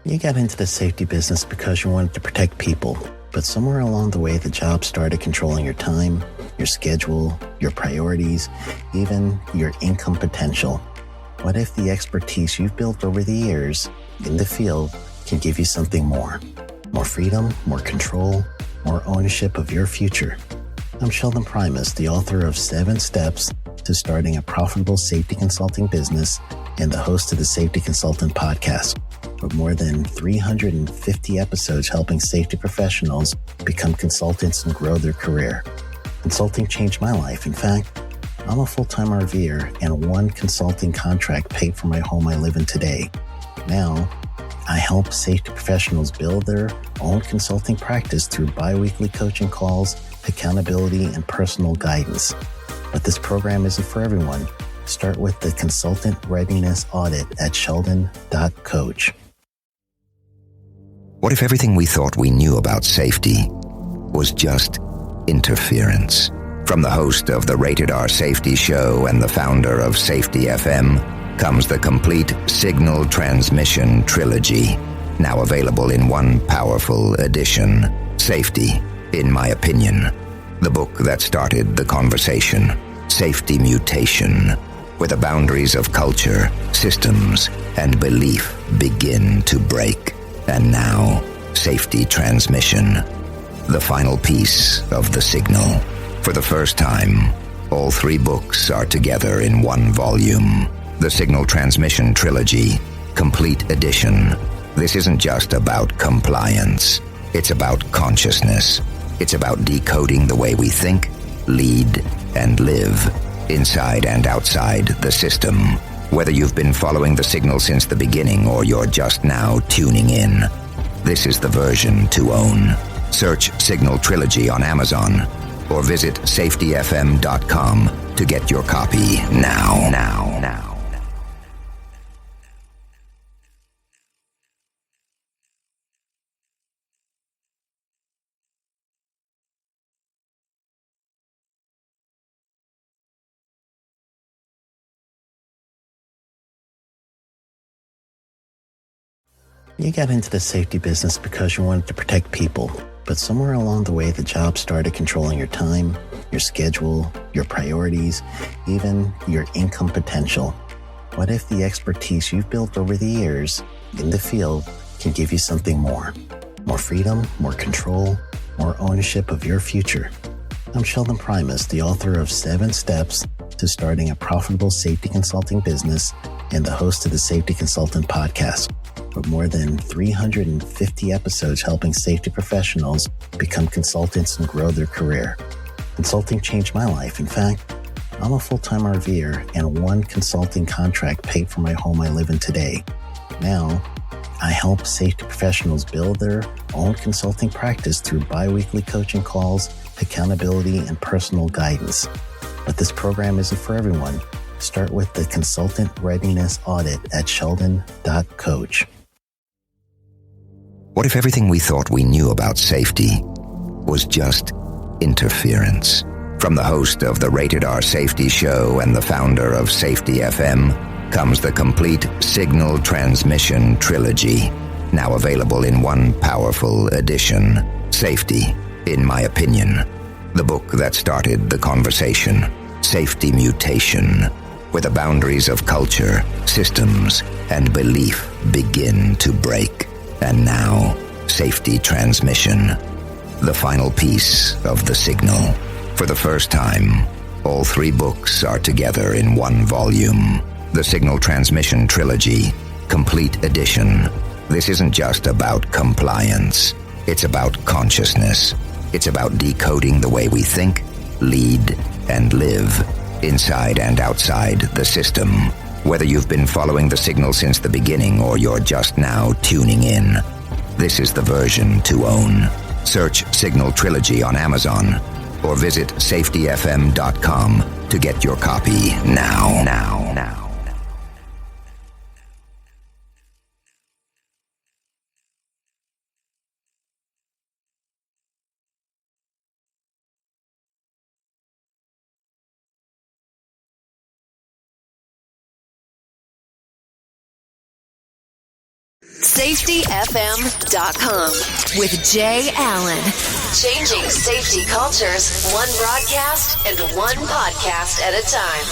You got into the safety business because you wanted to protect people, but somewhere along the way the job started controlling your time, your schedule, your priorities, even your income potential. What if the expertise you've built over the years in the field can give you something more? More freedom, more control, more ownership of your future. I'm Sheldon Primus, the author of 7 Steps to Starting a Profitable Safety Consulting Business and the host of the Safety Consultant Podcast, with more than 350 episodes helping safety professionals become consultants and grow their career. Consulting changed my life. In fact, I'm a full-time RVer, and one consulting contract paid for my home I live in today. Now, I help safety professionals build their own consulting practice through bi-weekly coaching calls, accountability, and personal guidance. But this program isn't for everyone. Start with the Consultant Readiness Audit at sheldon.coach. What if everything we thought we knew about safety was just interference? From the host of the Rated R Safety Show and the founder of Safety FM comes the complete Signal Transmission Trilogy, now available in one powerful edition. Safety, in my opinion, the book that started the conversation. Safety Mutation, where the boundaries of culture, systems, and belief begin to break. And now, Safety Transmission, the final piece of the signal. For the first time, all 3 books are together in one volume. The Signal Transmission Trilogy, Complete Edition. This isn't just about compliance. It's about consciousness. It's about decoding the way we think, lead, and live, inside and outside the system. Whether you've been following the signal since the beginning or you're just now tuning in, this is the version to own. Search Signal Trilogy on Amazon or visit safetyfm.com to get your copy now. You got into the safety business because you wanted to protect people, but somewhere along the way the job started controlling your time, your schedule, your priorities, even your income potential. What if the expertise you've built over the years in the field can give you something more? More freedom, more control, more ownership of your future. I'm Sheldon Primus, the author of 7 Steps to Starting a Profitable Safety Consulting Business and the host of the Safety Consultant Podcast, with more than 350 episodes helping safety professionals become consultants and grow their career. Consulting changed my life. In fact, I'm a full-time RVer, and one consulting contract paid for my home I live in today. Now, I help safety professionals build their own consulting practice through bi-weekly coaching calls, accountability, and personal guidance. But this program isn't for everyone. Start with the Consultant Readiness Audit at sheldon.coach. What if everything we thought we knew about safety was just interference? From the host of the Rated R Safety Show and the founder of Safety FM comes the complete Signal Transmission Trilogy, now available in one powerful edition. Safety, in my opinion, the book that started the conversation. Safety Mutation, where the boundaries of culture, systems, and belief begin to break. And now, Safety Transmission, the final piece of the signal. For the first time, all 3 books are together in one volume. The Signal Transmission Trilogy, Complete Edition. This isn't just about compliance. It's about consciousness. It's about decoding the way we think, lead, and live, inside and outside the system. Whether you've been following the signal since the beginning or you're just now tuning in, this is the version to own. Search Signal Trilogy on Amazon or visit safetyfm.com to get your copy now. SafetyFM.com with Jay Allen. Changing safety cultures, one broadcast and one podcast at a time.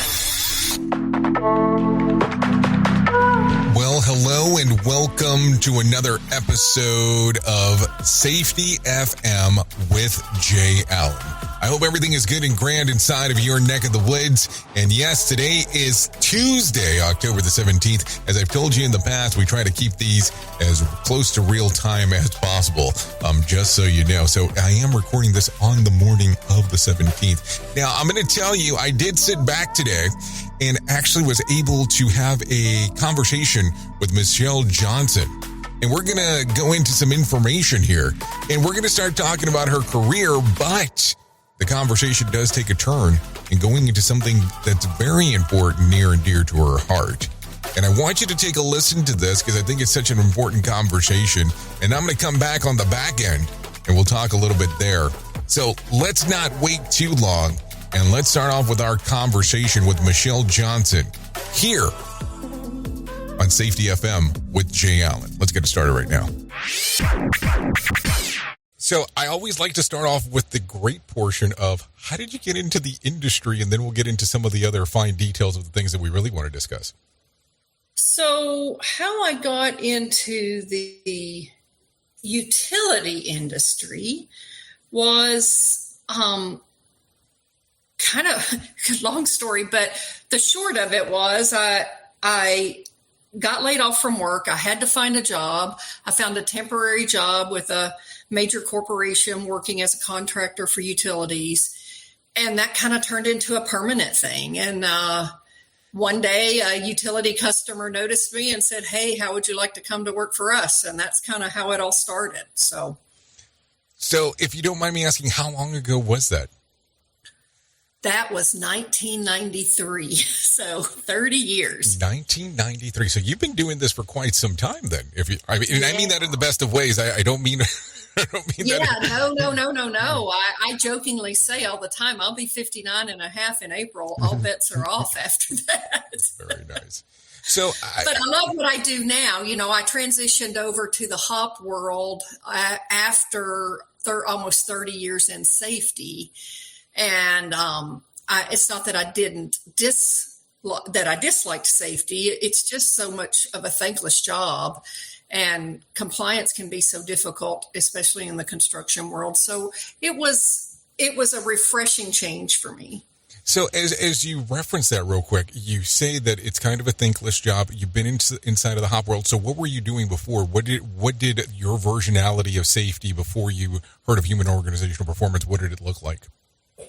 Well, hello and welcome to another episode of Safety FM with Jay Allen. I hope everything is good and grand inside of your neck of the woods. And yes, today is Tuesday, October the 17th. As I've told you in the past, we try to keep these as close to real time as possible, just so you know. So I am recording this on the morning of the 17th. Now, I'm going to tell you, I did sit back today and actually was able to have a conversation with Michelle Johnson. And we're going to go into some information here. And we're going to start talking about her career, but the conversation does take a turn and going into something that's very important, near and dear to her heart. And I want you to take a listen to this because I think it's such an important conversation. And I'm going to come back on the back end and we'll talk a little bit there. So let's not wait too long. And let's start off with our conversation with Michelle Johnson here on Safety FM with Jay Allen. Let's get it started right now. So I always like to start off with the great portion of how did you get into the industry? And then we'll get into some of the other fine details of the things that we really want to discuss. So how I got into the utility industry was kind of a long story, but the short of it was I got laid off from work. I had to find a job. I found a temporary job with a major corporation working as a contractor for utilities. And that kind of turned into a permanent thing. And one day a utility customer noticed me and said, "Hey, how would you like to come to work for us?" And that's kind of how it all started. So if you don't mind me asking, how long ago was that? That was 1993, so 30 years. 1993. So you've been doing this for quite some time then. I mean that in the best of ways. I don't mean that. No. I jokingly say all the time, I'll be 59 and a half in April. All bets are off after that. Very nice. But I love what I do now. You know, I transitioned over to the hop world after almost 30 years in safety. And it's not that I disliked safety. It's just so much of a thankless job, and compliance can be so difficult, especially in the construction world. So it was a refreshing change for me. So as you reference that real quick, you say that it's kind of a thankless job. You've been inside of the hop world. So what were you doing before? What did your versionality of safety before you heard of human organizational performance? What did it look like?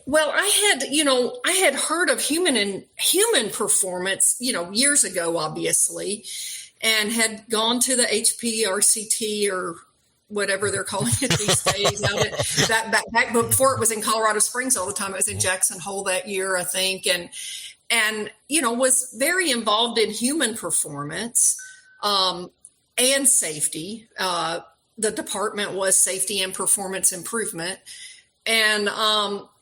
Well, I had heard of human performance, years ago, obviously, and had gone to the HPRCT or whatever they're calling it these days. Back before it was in Colorado Springs all the time. It was in Jackson Hole that year, I think, and was very involved in human performance and safety. The department was safety and performance improvement, and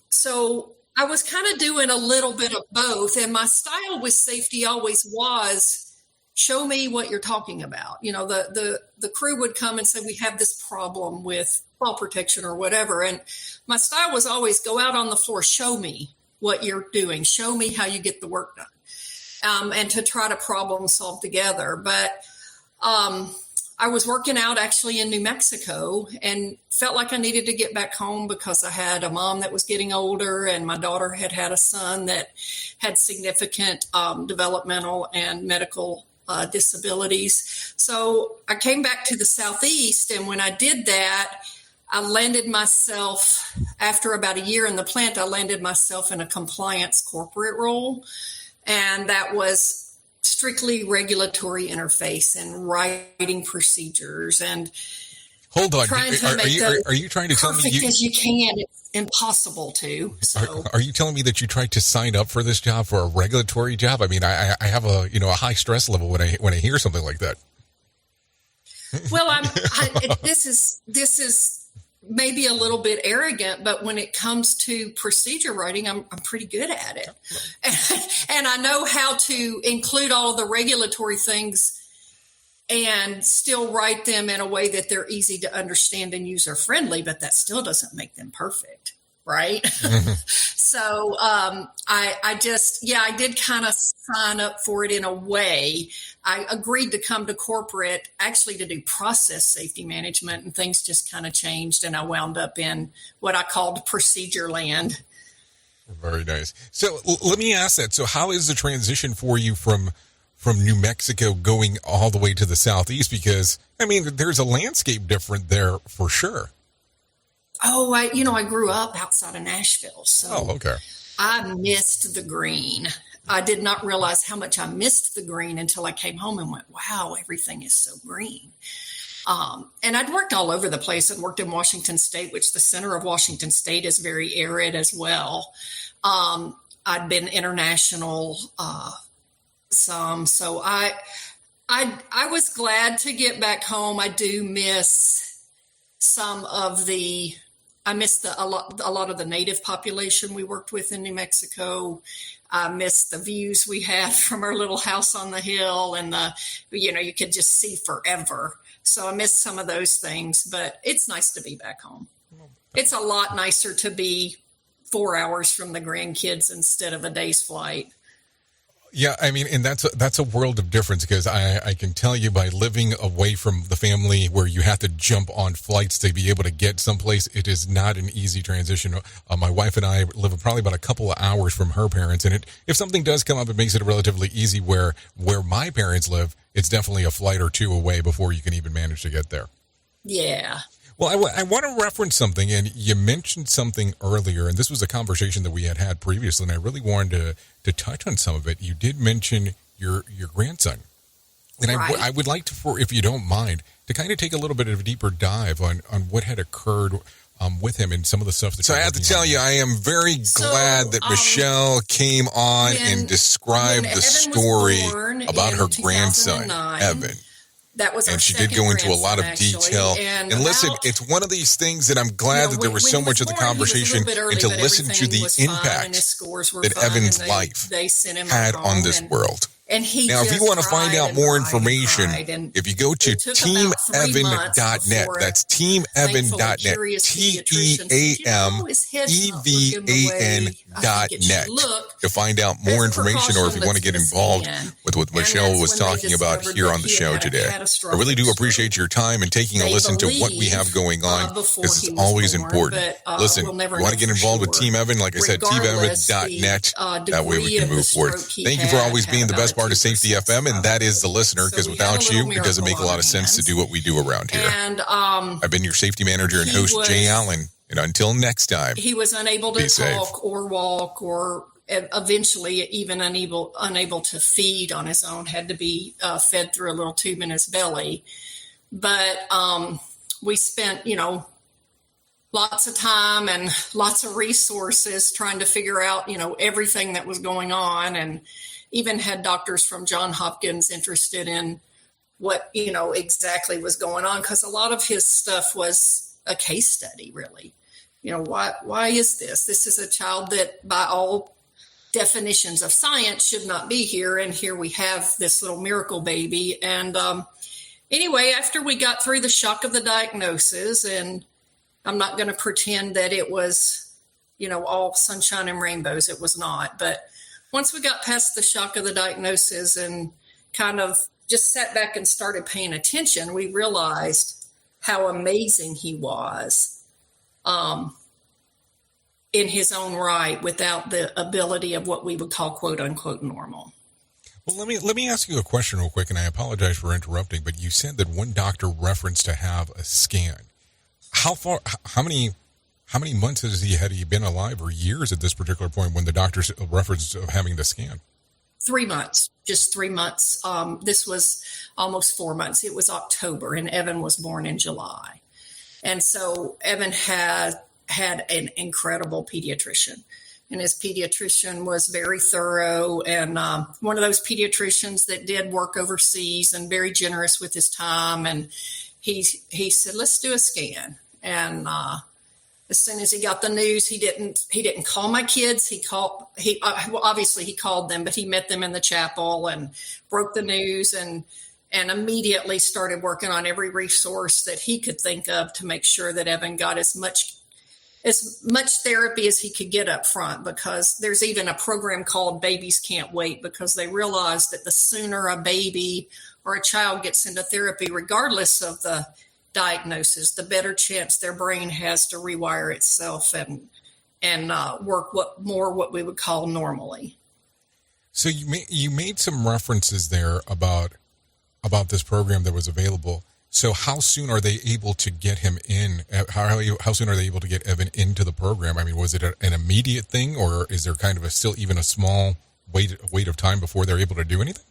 so I was kind of doing a little bit of both, and my style with safety always was, show me what you're talking about. The crew would come and say, we have this problem with fall protection or whatever. And my style was always go out on the floor, show me what you're doing, show me how you get the work done, and to try to problem solve together. But I was working out actually in New Mexico and felt like I needed to get back home because I had a mom that was getting older and my daughter had a son that had significant developmental and medical disabilities. So I came back to the Southeast, and when I did that, I landed myself, after about a year in the plant, I landed myself in a compliance corporate role, and that was strictly regulatory interface and writing procedures and hold on. Are you trying to tell me as you can? It's impossible to. So are you telling me that you tried to sign up for this job for a regulatory job? I mean, I have a high stress level when I hear something like that. Well, this is maybe a little bit arrogant, but when it comes to procedure writing, I'm pretty good at it. And I know how to include all of the regulatory things and still write them in a way that they're easy to understand and user friendly, but that still doesn't make them perfect. Right. So I did kind of sign up for it in a way. I agreed to come to corporate actually to do process safety management, and things just kind of changed. And I wound up in what I called procedure land. Very nice. So let me ask that. So how is the transition for you from New Mexico going all the way to the Southeast? Because, I mean, there's a landscape different there for sure. Oh, I grew up outside of Nashville, so okay. I missed the green. I did not realize how much I missed the green until I came home and went, wow, everything is so green. And I'd worked all over the place. I'd worked in Washington State, which the center of Washington State is very arid as well. I'd been international some, so I was glad to get back home. I do miss I missed a lot of the native population we worked with in New Mexico. I missed the views we had from our little house on the hill, and you could just see forever. So I missed some of those things, but it's nice to be back home. It's a lot nicer to be 4 hours from the grandkids instead of a day's flight. Yeah, I mean, and that's a world of difference, because I can tell you, by living away from the family where you have to jump on flights to be able to get someplace, it is not an easy transition. My wife and I live probably about a couple of hours from her parents, and if something does come up, it makes it relatively easy. Where my parents live, it's definitely a flight or two away before you can even manage to get there. Yeah. Well, I want to reference something, and you mentioned something earlier, and this was a conversation that we had previously, and I really wanted to touch on some of it. You did mention your grandson, and right. I would like to, if you don't mind, to kind of take a little bit of a deeper dive on what had occurred with him and some of the stuff that. So I have to tell you, I am very glad that Michelle came on and described the story about her grandson, Evan. That was and she did go into a lot of detail. And listen, it's one of these things that I'm glad that there was so much of the conversation and to listen to the impact that Evan's life had on this world. And now, if you want to find out more information, if you go to teamevan.net, that's teamevan.net, teamevan.net, to find out more information, or if you want to get involved with what Michelle was talking about here on the show today. I really do appreciate your time and taking a listen to what we have going on, because it's always important. Listen, if you want to get involved with Team Evan, like I said, teamevan.net, that way we can move forward. Thank you for always being the best part of Safety FM, and that is the listener, because without you, it doesn't make a lot of sense to do what we do around here. And I've been your safety manager and host, Jay Allen, and until next time, he was unable to talk or walk, or eventually even unable to feed on his own, had to be fed through a little tube in his belly. But we spent, lots of time and lots of resources trying to figure out, everything that was going on, and even had doctors from Johns Hopkins interested in what, exactly was going on, because a lot of his stuff was a case study, really. Why is this? This is a child that by all definitions of science should not be here, and here we have this little miracle baby. And anyway, after we got through the shock of the diagnosis, and I'm not going to pretend that it was, all sunshine and rainbows. It was not. But once we got past the shock of the diagnosis and kind of just sat back and started paying attention, we realized how amazing he was in his own right, without the ability of what we would call quote unquote normal. Well, let me ask you a question real quick, and I apologize for interrupting, but you said that one doctor referenced to have a scan. How many months had he been alive, or years at this particular point, when the doctor referenced of having the scan? 3 months, just 3 months. This was almost 4 months. It was October, and Evan was born in July. And so Evan had an incredible pediatrician, and his pediatrician was very thorough, and one of those pediatricians that did work overseas and very generous with his time. And he said, let's do a scan. And as soon as he got the news, he didn't call my kids. Obviously he called them, but he met them in the chapel and broke the news. And and immediately started working on every resource that he could think of to make sure that Evan got as much therapy as he could get up front, because there's even a program called Babies Can't Wait, because they realize that the sooner a baby or a child gets into therapy, regardless of the diagnosis, the better chance their brain has to rewire itself and work what we would call normally. So you made some references there about this program that was available. So how soon are they able to get him in? How soon are they able to get Evan into the program? I mean, was it an immediate thing, or is there kind of still even a small wait of time before they're able to do anything?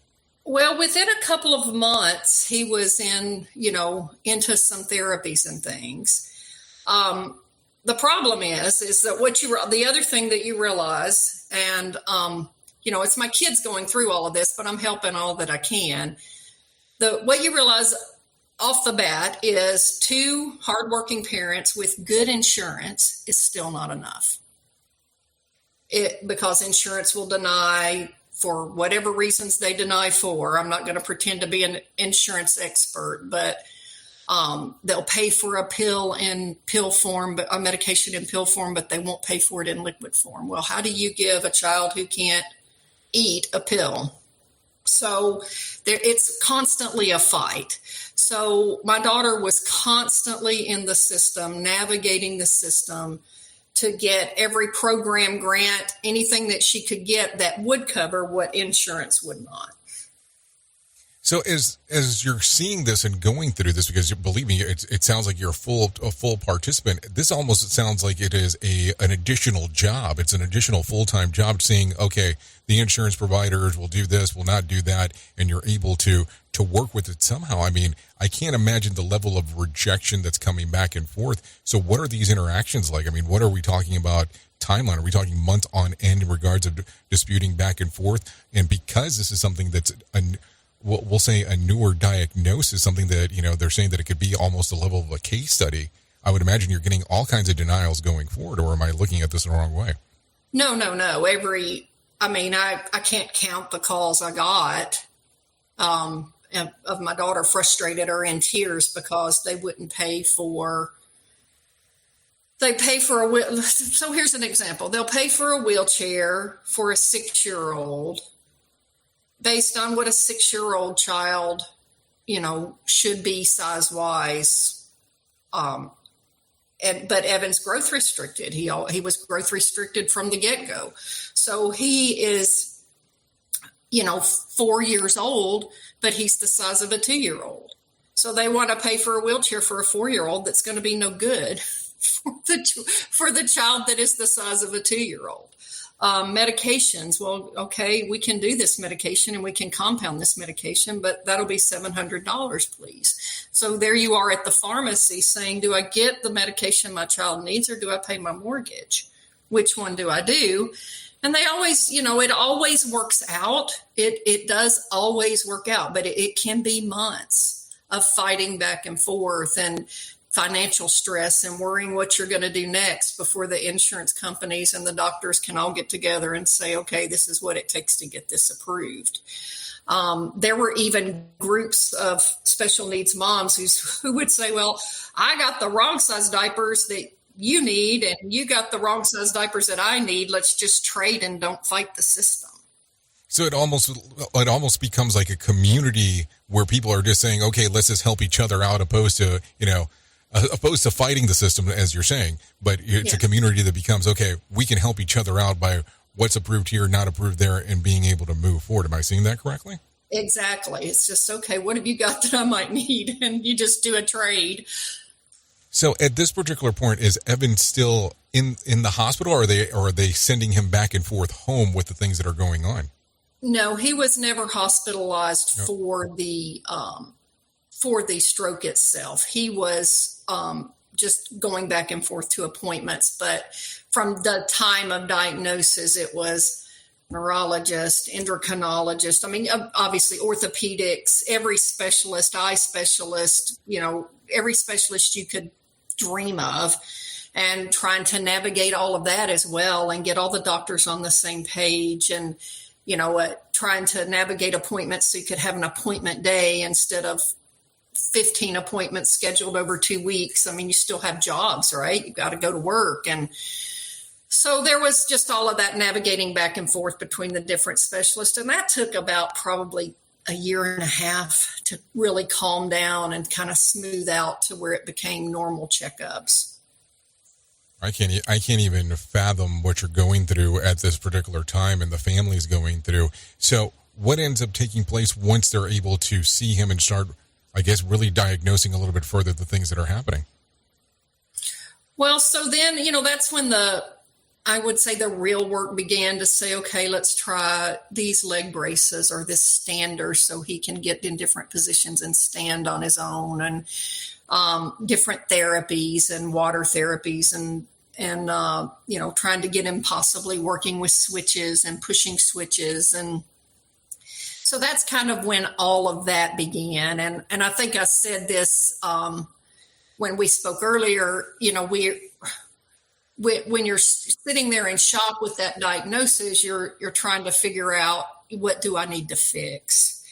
Well, within a couple of months, he was into some therapies and things. The problem is that the other thing that you realize, and it's my kids going through all of this, but I'm helping all that I can. What you realize off the bat is 2 hardworking parents with good insurance is still not enough. Because insurance will deny for whatever reasons they deny for. I'm not going to pretend to be an insurance expert, but they'll pay for a pill in pill form, but a medication in pill form, but they won't pay for it in liquid form. Well, how do you give a child who can't eat a pill? So it's constantly a fight. So my daughter was constantly in the system, navigating the system to get every program, grant, anything that she could get that would cover what insurance would not. So as you're seeing this and going through this, because believe me, it sounds like you're a full participant. This almost sounds like it is an additional job. It's an additional full-time job, seeing, okay, the insurance providers will do this, will not do that, and you're able to work with it somehow. I mean, I can't imagine the level of rejection that's coming back and forth. So what are these interactions like? I mean, what are we talking about timeline? Are we talking months on end in regards of disputing back and forth? And because this is something that's we'll say a newer diagnosis, something that, they're saying that it could be almost a level of a case study, I would imagine you're getting all kinds of denials going forward, or am I looking at this the wrong way? No. I can't count the calls I got of my daughter frustrated or in tears because they wouldn't pay for a wheel. So here's an example. They'll pay for a wheelchair for a 6-year-old based on what a 6-year-old child, should be size-wise. But Evan's growth restricted. He was growth restricted from the get-go. So he is, 4 years old, but he's the size of a 2-year-old. So they want to pay for a wheelchair for a 4-year-old that's going to be no good for the child that is the size of a 2-year-old. Medications. Well, okay, we can do this medication and we can compound this medication, but that'll be $700, please. So there you are at the pharmacy saying, do I get the medication my child needs or do I pay my mortgage? Which one do I do? And they always, it always works out. It does always work out, but it can be months of fighting back and forth and financial stress and worrying what you're going to do next before the insurance companies and the doctors can all get together and say, okay, this is what it takes to get this approved. There were even groups of special needs moms who would say, well, I got the wrong size diapers that you need and you got the wrong size diapers that I need. Let's just trade and don't fight the system. So it almost becomes like a community where people are just saying, okay, let's just help each other out, opposed to fighting the system, as you're saying. But it's a community that becomes, okay, we can help each other out by what's approved here, not approved there, and being able to move forward. Am I seeing that correctly? Exactly. It's just, okay, what have you got that I might need? And you just do a trade. So at this particular point, is Evan still in the hospital, or are they sending him back and forth home with the things that are going on? No, he was never hospitalized for the stroke itself. He was just going back and forth to appointments. But from the time of diagnosis, it was neurologist, endocrinologist. I mean, obviously orthopedics, every specialist, eye specialist, every specialist you could dream of, and trying to navigate all of that as well and get all the doctors on the same page. And trying to navigate appointments so you could have an appointment day instead of 15 appointments scheduled over 2 weeks. I mean, you still have jobs, right? You got to go to work. And so there was just all of that navigating back and forth between the different specialists. And that took about probably a year and a half to really calm down and kind of smooth out to where it became normal checkups. I can't even fathom what you're going through at this particular time and the family's going through. So what ends up taking place once they're able to see him and start, I guess, really diagnosing a little bit further the things that are happening? Well, so then, that's when I would say the real work began to say, okay, let's try these leg braces or this stander so he can get in different positions and stand on his own, and different therapies and water therapies and trying to get him possibly working with switches and pushing switches. And so that's kind of when all of that began. And I think I said this when we spoke earlier, when you're sitting there in shock with that diagnosis, you're trying to figure out, what do I need to fix?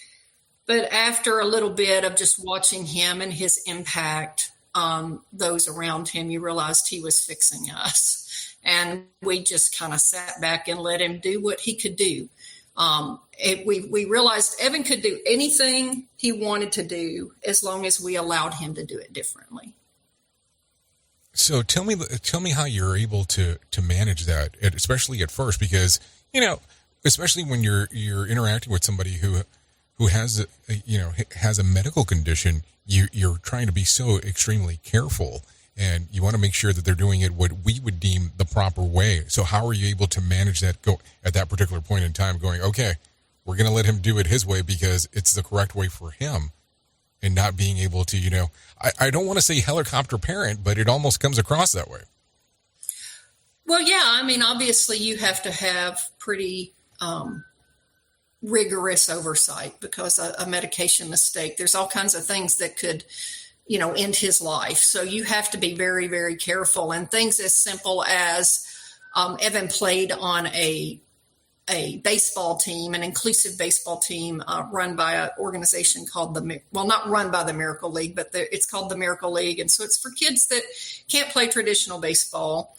But after a little bit of just watching him and his impact on those around him, you realized he was fixing us. And we just kind of sat back and let him do what he could do. We realized Evan could do anything he wanted to do as long as we allowed him to do it differently. So tell me how you're able to manage that, especially at first, because, especially when you're interacting with somebody who has a medical condition, you're trying to be so extremely careful, and you want to make sure that they're doing it what we would deem the proper way. So how are you able to manage that at that particular point in time, going, okay, we're going to let him do it his way because it's the correct way for him, and not being able to, I don't want to say helicopter parent, but it almost comes across that way. Well, yeah, I mean, obviously you have to have pretty rigorous oversight, because a medication mistake, there's all kinds of things that could, end his life. So you have to be very, very careful. And things as simple as Evan played on a baseball team, an inclusive baseball team run by an organization called not run by the Miracle League, but it's called the Miracle League. And so it's for kids that can't play traditional baseball.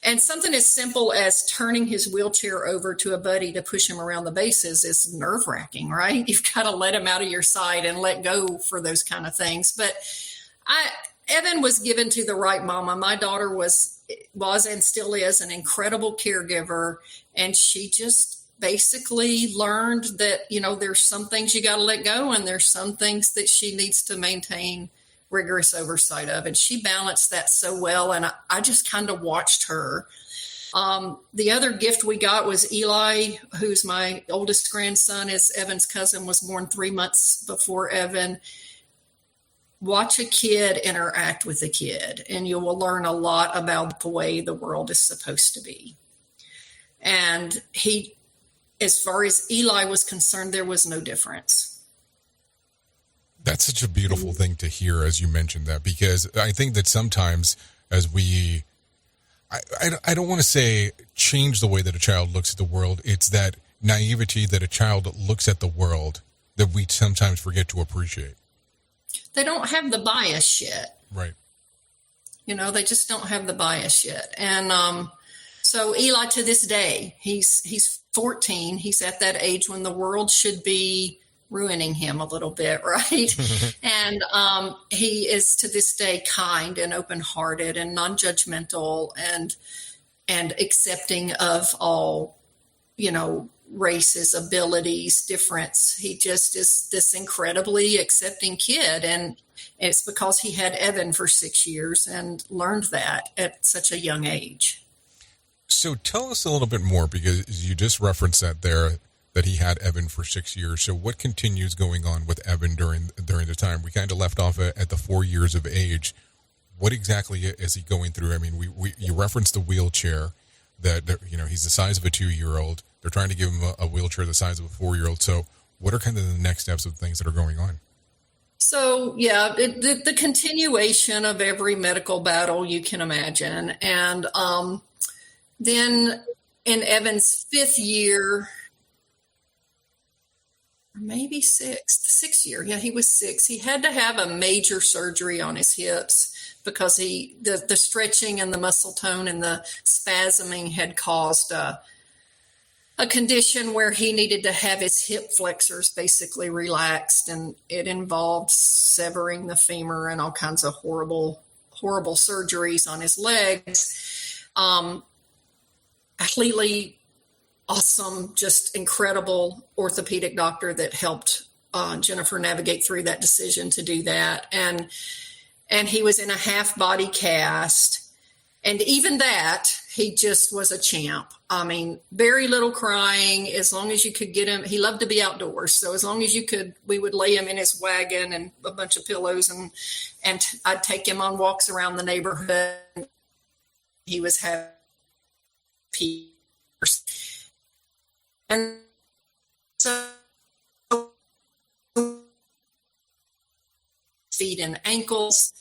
And something as simple as turning his wheelchair over to a buddy to push him around the bases is nerve-wracking, right? You've got to let him out of your sight and let go for those kind of things. But Evan was given to the right mama. My daughter was and still is an incredible caregiver, and she just basically learned that, there's some things you got to let go, and there's some things that she needs to maintain rigorous oversight of. And she balanced that so well, and I just kind of watched her. The other gift we got was Eli, who's my oldest grandson, is Evan's cousin, was born 3 months before Evan. Watch a kid interact with a kid, and you will learn a lot about the way the world is supposed to be. And as far as Eli was concerned, there was no difference. That's such a beautiful thing to hear, as you mentioned that, because I think that sometimes as I don't want to say change the way that a child looks at the world. It's that naivety that a child looks at the world that we sometimes forget to appreciate. They don't have the bias yet. Right. They just don't have the bias yet. And so Eli, to this day, he's 14. He's at that age when the world should be ruining him a little bit, right? And he is to this day kind and open-hearted and non-judgmental and accepting of all, races, abilities, difference. He just is this incredibly accepting kid. And it's because he had Evan for 6 years and learned that at such a young age. So tell us a little bit more, because you just referenced that he had Evan for 6 years. So what continues going on with Evan during the time? We kind of left off at the 4 years of age. What exactly is he going through? I mean, you referenced the wheelchair that he's the size of a 2-year-old. They're trying to give him a wheelchair the size of a 4-year-old. So what are kind of the next steps of things that are going on? So, yeah, the continuation of every medical battle you can imagine. And then in Evan's 5th year, maybe 6th year. Yeah, he was 6. He had to have a major surgery on his hips because the stretching and the muscle tone and the spasming had caused a condition where he needed to have his hip flexors basically relaxed, and it involved severing the femur and all kinds of horrible surgeries on his legs. Completely awesome, just incredible orthopedic doctor that helped Jennifer navigate through that decision to do that. And he was in a half body cast. And even that, he just was a champ. I mean, very little crying, as long as you could get him. He loved to be outdoors. So as long as you could, we would lay him in his wagon and a bunch of pillows, and I'd take him on walks around the neighborhood. He was happy. And so feet and ankles.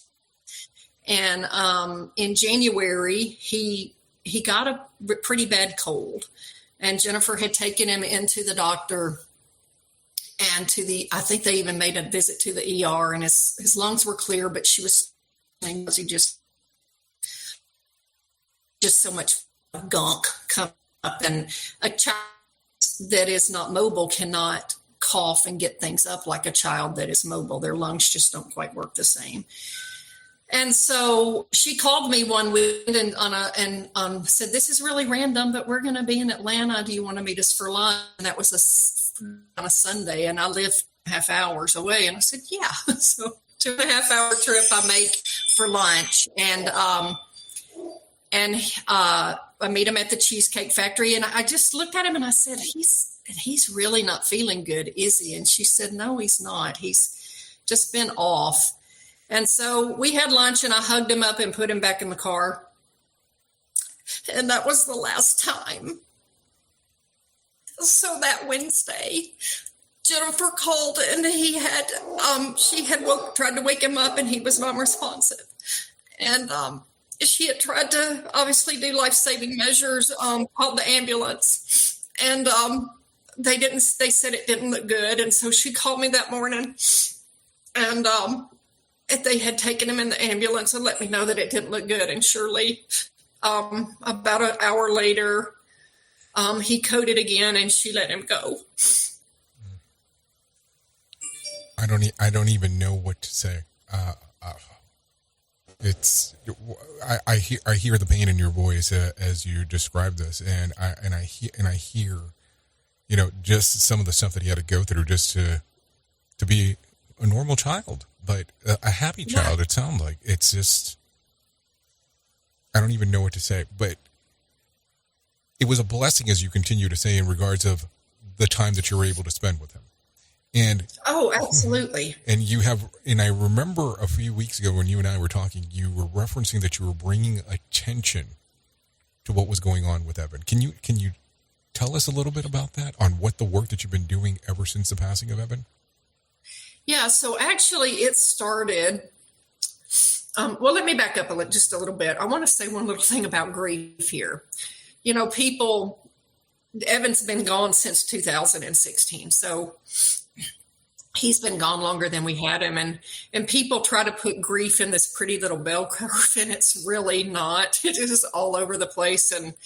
And in January, he got a pretty bad cold, and Jennifer had taken him into the doctor and I think they even made a visit to the ER, and his lungs were clear, but she was saying he just so much gunk come up, and a child that is not mobile cannot cough and get things up like a child that is mobile. Their lungs just don't quite work the same. And so she called me one week and said, "This is really random, but we're going to be in Atlanta. Do you want to meet us for lunch?" And that was on a Sunday, and I live half hours away. And I said, "Yeah." So 2.5 hour trip I make for lunch, and I meet him at the Cheesecake Factory, and I just looked at him and I said, "He's really not feeling good, is he?" And she said, "No, he's not. He's just been off." And so we had lunch, and I hugged him up and put him back in the car. And that was the last time. So that Wednesday, Jennifer called, and she had tried to wake him up, and he was non-responsive. And she had tried to obviously do life-saving measures, called the ambulance. And they said it didn't look good. And so she called me that morning, and they had taken him in the ambulance and let me know that it didn't look good. And surely, about an hour later, he coded again, and she let him go. I don't even know what to say. I hear the pain in your voice as you describe this, and I hear, just some of the stuff that he had to go through just to be a normal child, but a happy child. It sounds like it's just, I don't even know what to say, but it was a blessing, as you continue to say, in regards of the time that you were able to spend with him. And oh, absolutely. And I remember a few weeks ago when you and I were talking, you were referencing that you were bringing attention to what was going on with Evan. Can you tell us a little bit about that, on what the work that you've been doing ever since the passing of Evan? Yeah, so actually it started, well, let me back up just a little bit. I want to say one little thing about grief here. Evan's been gone since 2016, so he's been gone longer than we had him. And people try to put grief in this pretty little bell curve, and it's really not. It is all over the place. And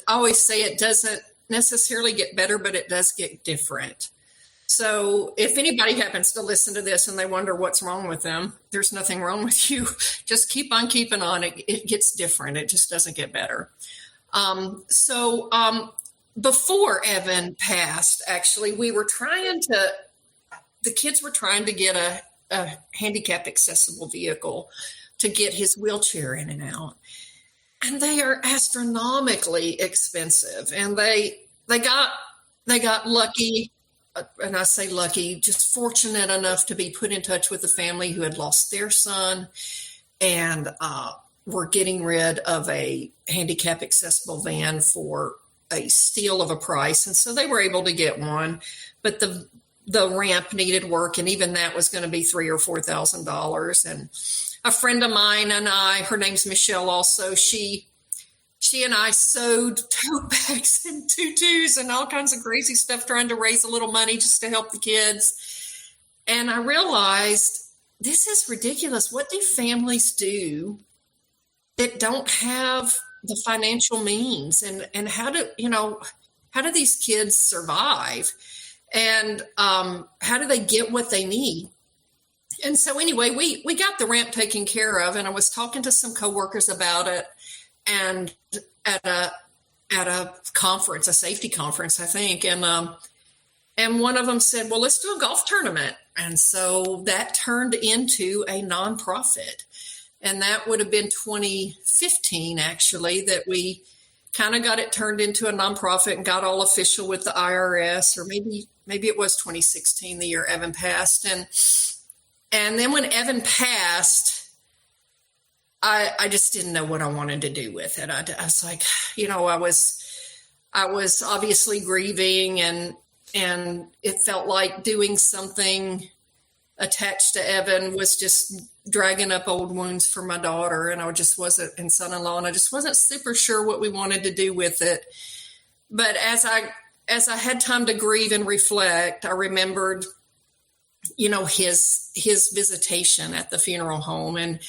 I always say it doesn't necessarily get better, but it does get different. So if anybody happens to listen to this and they wonder what's wrong with them, there's nothing wrong with you. Just keep on keeping on. It gets different. It just doesn't get better. Before Evan passed, actually, the kids were trying to get a handicapped accessible vehicle to get his wheelchair in and out. And they are astronomically expensive. And they got lucky. And I say lucky, just fortunate enough to be put in touch with a family who had lost their son and were getting rid of a handicap accessible van for a steal of a price. And so they were able to get one, but the ramp needed work, and even that was going to be $3,000 or $4,000. And a friend of mine and her name's Michelle also, she she and I sewed tote bags and tutus and all kinds of crazy stuff, trying to raise a little money just to help the kids. And I realized, this is ridiculous. What do families do that don't have the financial means? And how do these kids survive? And how do they get what they need? And so anyway, we got the ramp taken care of, and I was talking to some coworkers about it, and at a conference, a safety conference, I think, and one of them said, well, let's do a golf tournament. And so that turned into a nonprofit, and that would have been 2015, actually, that we kind of got it turned into a nonprofit and got all official with the IRS, or maybe it was 2016, the year Evan passed. And then when Evan passed, I just didn't know what I wanted to do with it. I was like, I was obviously grieving, and it felt like doing something attached to Evan was just dragging up old wounds for my daughter, and I just wasn't, and son-in-law, and I just wasn't super sure what we wanted to do with it. But as I had time to grieve and reflect, I remembered, his visitation at the funeral home, and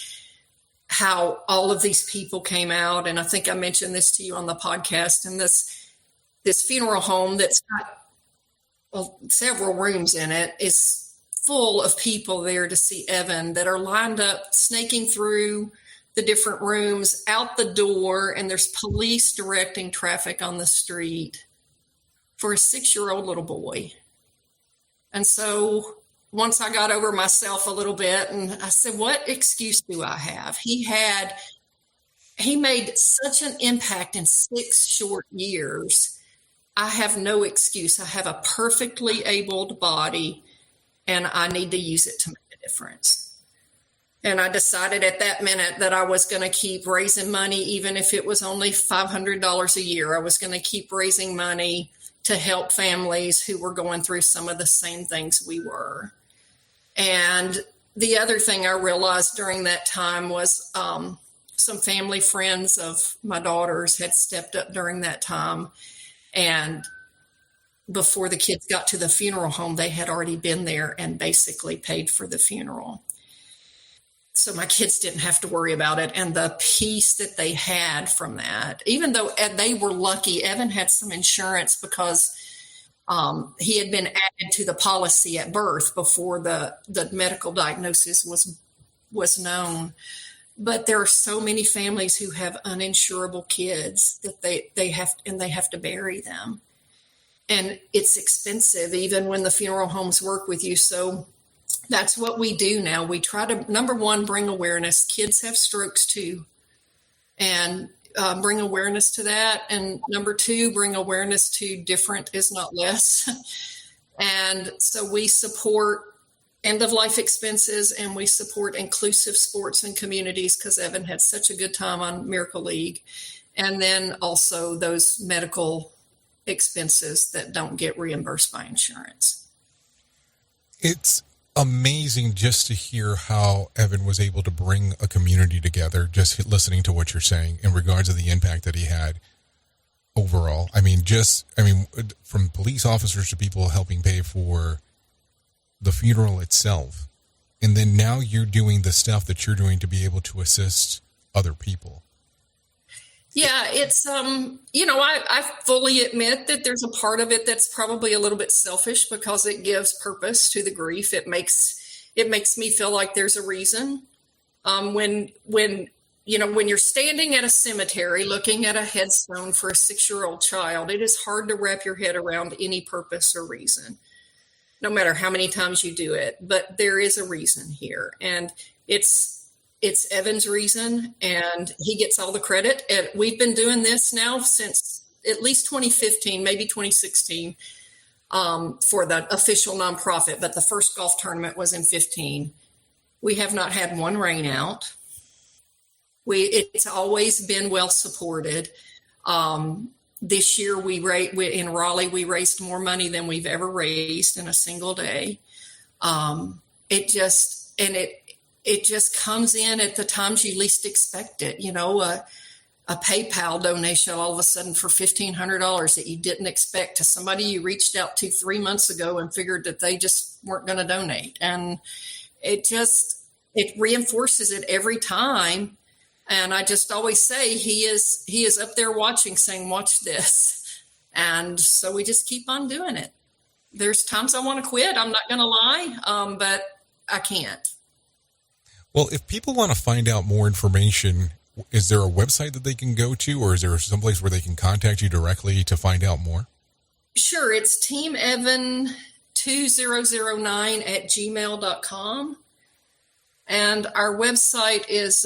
how all of these people came out. And I think I mentioned this to you on the podcast, and this funeral home that's got several rooms in it is full of people there to see Evan, that are lined up, snaking through the different rooms out the door, and there's police directing traffic on the street for a 6-year-old little boy. And so once I got over myself a little bit, and I said, what excuse do I have? He made such an impact in 6 short years. I have no excuse. I have a perfectly abled body, and I need to use it to make a difference. And I decided at that minute that I was going to keep raising money, even if it was only $500 a year. I was going to keep raising money to help families who were going through some of the same things we were. And the other thing I realized during that time was some family friends of my daughter's had stepped up during that time. And before the kids got to the funeral home, they had already been there and basically paid for the funeral. So my kids didn't have to worry about it. And the peace that they had from that, even though they were lucky, Evan had some insurance because he had been added to the policy at birth before the medical diagnosis was known. But there are so many families who have uninsurable kids that they have to bury them. And it's expensive, even when the funeral homes work with you. So that's what we do now. We try to, number one, bring awareness. Kids have strokes too, and bring awareness to that. And number two, bring awareness to different is not less. And so we support end-of-life expenses, and we support inclusive sports and communities, because Evan had such a good time on Miracle League. And then also those medical expenses that don't get reimbursed by insurance. It's amazing just to hear how Evan was able to bring a community together, just listening to what you're saying in regards to the impact that he had overall. I mean, from police officers to people helping pay for the funeral itself. And then now you're doing the stuff that you're doing to be able to assist other people. Yeah, it's, I fully admit that there's a part of it that's probably a little bit selfish, because it gives purpose to the grief. It makes me feel like there's a reason. When you're standing at a cemetery looking at a headstone for a 6-year-old child, it is hard to wrap your head around any purpose or reason, no matter how many times you do it. But there is a reason here, and it's Evan's reason, and he gets all the credit. And we've been doing this now since at least 2015, maybe 2016, for the official nonprofit. But the first golf tournament was in 2015. We have not had one rain out. It's always been well supported. This year in Raleigh, we raised more money than we've ever raised in a single day. It just comes in at the times you least expect it. a PayPal donation all of a sudden for $1,500 that you didn't expect to somebody you reached out to 3 months ago and figured that they just weren't going to donate. And it reinforces it every time. And I just always say he is up there watching, saying, watch this. And so we just keep on doing it. There's times I want to quit. I'm not going to lie, but I can't. Well, if people want to find out more information, is there a website that they can go to, or is there someplace where they can contact you directly to find out more? Sure. It's teamevan2009@gmail.com. And our website is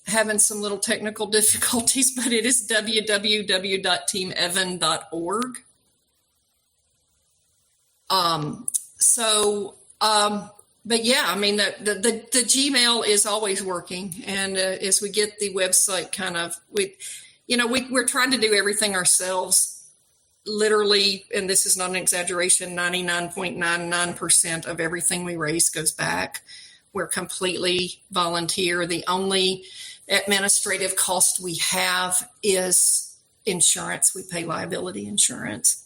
having some little technical difficulties, but it is www.teamevan.org. But yeah, I mean, the Gmail is always working. And as we get the website we're trying to do everything ourselves, literally, and this is not an exaggeration, 99.99% of everything we raise goes back. We're completely volunteer. The only administrative cost we have is insurance. We pay liability insurance.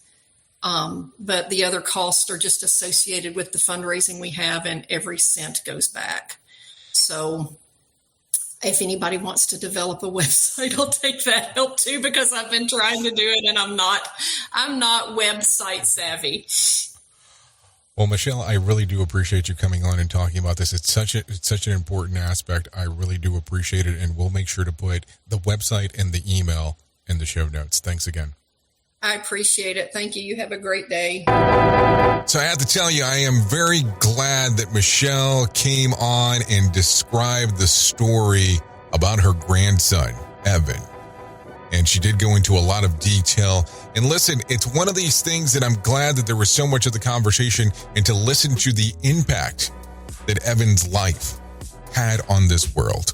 But the other costs are just associated with the fundraising we have, and every cent goes back. So if anybody wants to develop a website, I'll take that help too, because I've been trying to do it and I'm not website savvy. Well, Michelle, I really do appreciate you coming on and talking about this. It's such an important aspect. I really do appreciate it. And we'll make sure to put the website and the email in the show notes. Thanks again. I appreciate it. Thank you. You have a great day. So I have to tell you, I am very glad that Michelle came on and described the story about her grandson, Evan. And she did go into a lot of detail. And listen, it's one of these things that I'm glad that there was so much of the conversation, and to listen to the impact that Evan's life had on this world.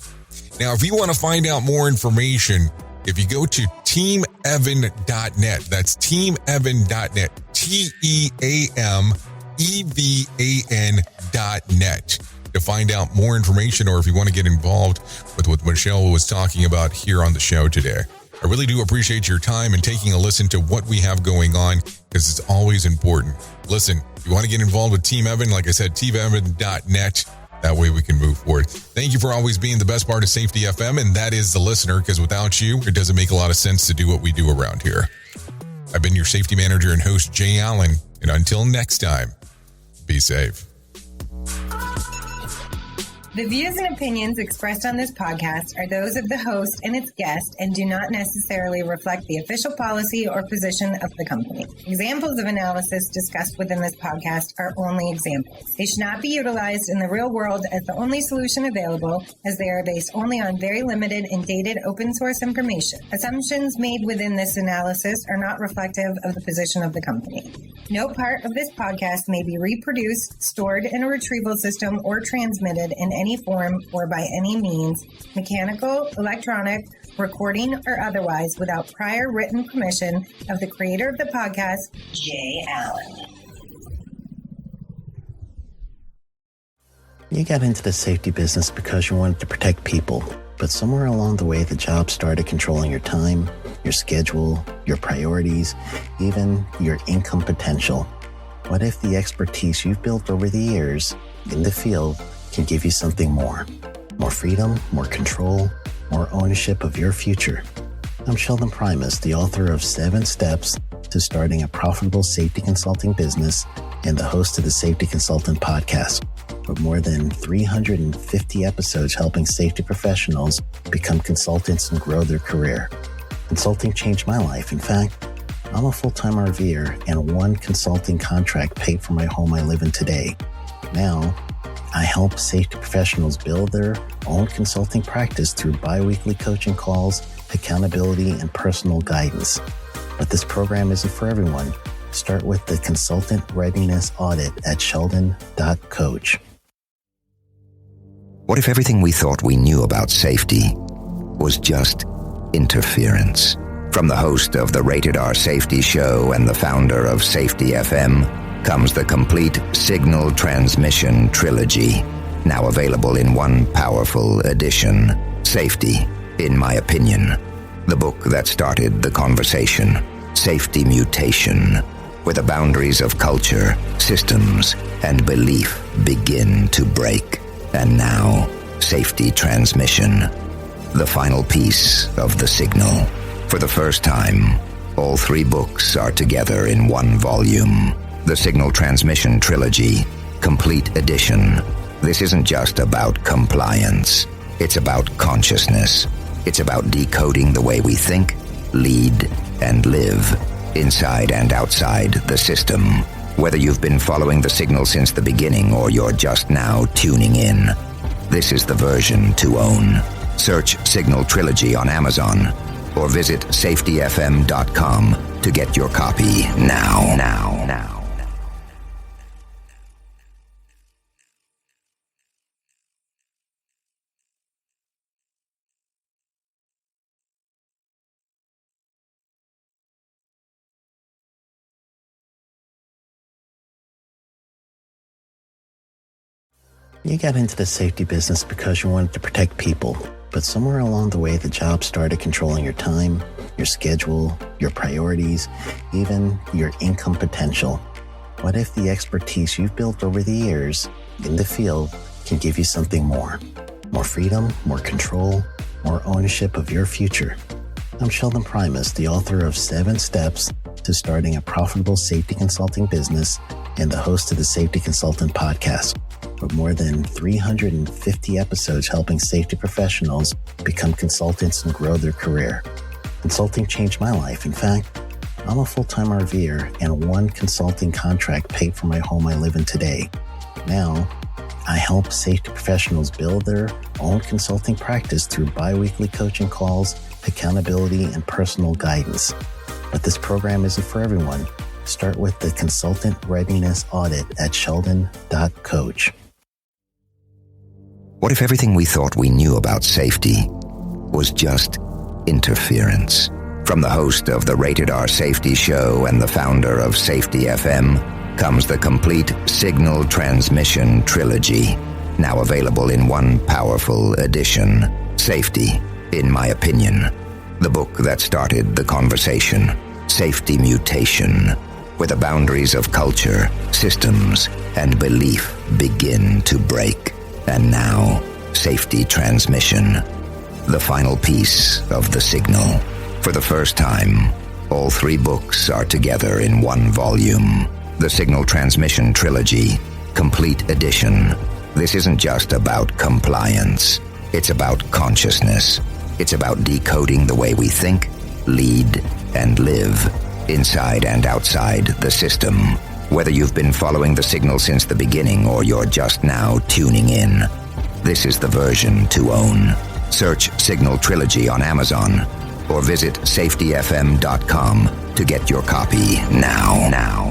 Now, if you want to find out more information, if you go to teamevan.net, that's teamevan.net, teamevan.net, to find out more information, or if you want to get involved with what Michelle was talking about here on the show today. I really do appreciate your time and taking a listen to what we have going on, because it's always important. Listen, if you want to get involved with Team Evan, like I said, teamevan.net. That way we can move forward. Thank you for always being the best part of Safety FM, and that is the listener, because without you, it doesn't make a lot of sense to do what we do around here. I've been your safety manager and host, Jay Allen, and until next time, be safe. The views and opinions expressed on this podcast are those of the host and its guest and do not necessarily reflect the official policy or position of the company. Examples of analysis discussed within this podcast are only examples. They should not be utilized in the real world as the only solution available, as they are based only on very limited and dated open source information. Assumptions made within this analysis are not reflective of the position of the company. No part of this podcast may be reproduced, stored in a retrieval system, or transmitted in any form or by any means, mechanical, electronic, recording, or otherwise, without prior written permission of the creator of the podcast, Jay Allen. You got into the safety business because you wanted to protect people, but somewhere along the way, the job started controlling your time, your schedule, your priorities, even your income potential. What if the expertise you've built over the years in the field can give you something more? More freedom, more control, more ownership of your future. I'm Sheldon Primus, the author of 7 Steps to Starting a Profitable Safety Consulting Business and the host of the Safety Consultant Podcast, with more than 350 episodes helping safety professionals become consultants and grow their career. Consulting changed my life. In fact, I'm a full-time RVer, and 1 consulting contract paid for my home I live in today. Now, I help safety professionals build their own consulting practice through bi-weekly coaching calls, accountability, and personal guidance. But this program isn't for everyone. Start with the Consultant Readiness Audit at sheldon.coach. What if everything we thought we knew about safety was just interference? From the host of the Rated R Safety Show and the founder of Safety FM comes the complete signal transmission trilogy, now available in one powerful edition. Safety, in my opinion. the book that started the conversation, Safety Mutation, where the boundaries of culture, systems, and belief begin to break. And now, Safety Transmission, the final piece of the signal. For the first time, all 3 books are together in one volume. The Signal Transmission Trilogy, Complete Edition. This isn't just about compliance. It's about consciousness. It's about decoding the way we think, lead, and live, inside and outside the system. Whether you've been following the signal since the beginning or you're just now tuning in, this is the version to own. Search Signal Trilogy on Amazon or visit safetyfm.com to get your copy now. You got into the safety business because you wanted to protect people, but somewhere along the way, the job started controlling your time, your schedule, your priorities, even your income potential. What if the expertise you've built over the years in the field can give you something more? More freedom, more control, more ownership of your future. I'm Sheldon Primus, the author of 7 Steps to Starting a Profitable Safety Consulting Business and the host of the Safety Consultant Podcast, with more than 350 episodes helping safety professionals become consultants and grow their career. Consulting changed my life. In fact, I'm a full-time RVer, and 1 consulting contract paid for my home I live in today. Now, I help safety professionals build their own consulting practice through bi-weekly coaching calls, accountability, and personal guidance. But this program isn't for everyone. Start with the Consultant Readiness Audit at sheldon.coach. What if everything we thought we knew about safety was just interference? From the host of the Rated R Safety Show and the founder of Safety FM comes the complete Signal Transmission Trilogy, now available in one powerful edition. Safety, in my opinion, the book that started the conversation. Safety Mutation, where the boundaries of culture, systems, and belief begin to break. And now, Safety Transmission, the final piece of the signal. For the first time, all 3 books are together in one volume. The Signal Transmission Trilogy, Complete Edition. This isn't just about compliance. It's about consciousness. It's about decoding the way we think, lead, and live, inside and outside the system. Whether you've been following the signal since the beginning or you're just now tuning in, this is the version to own. Search Signal Trilogy on Amazon or visit safetyfm.com to get your copy now.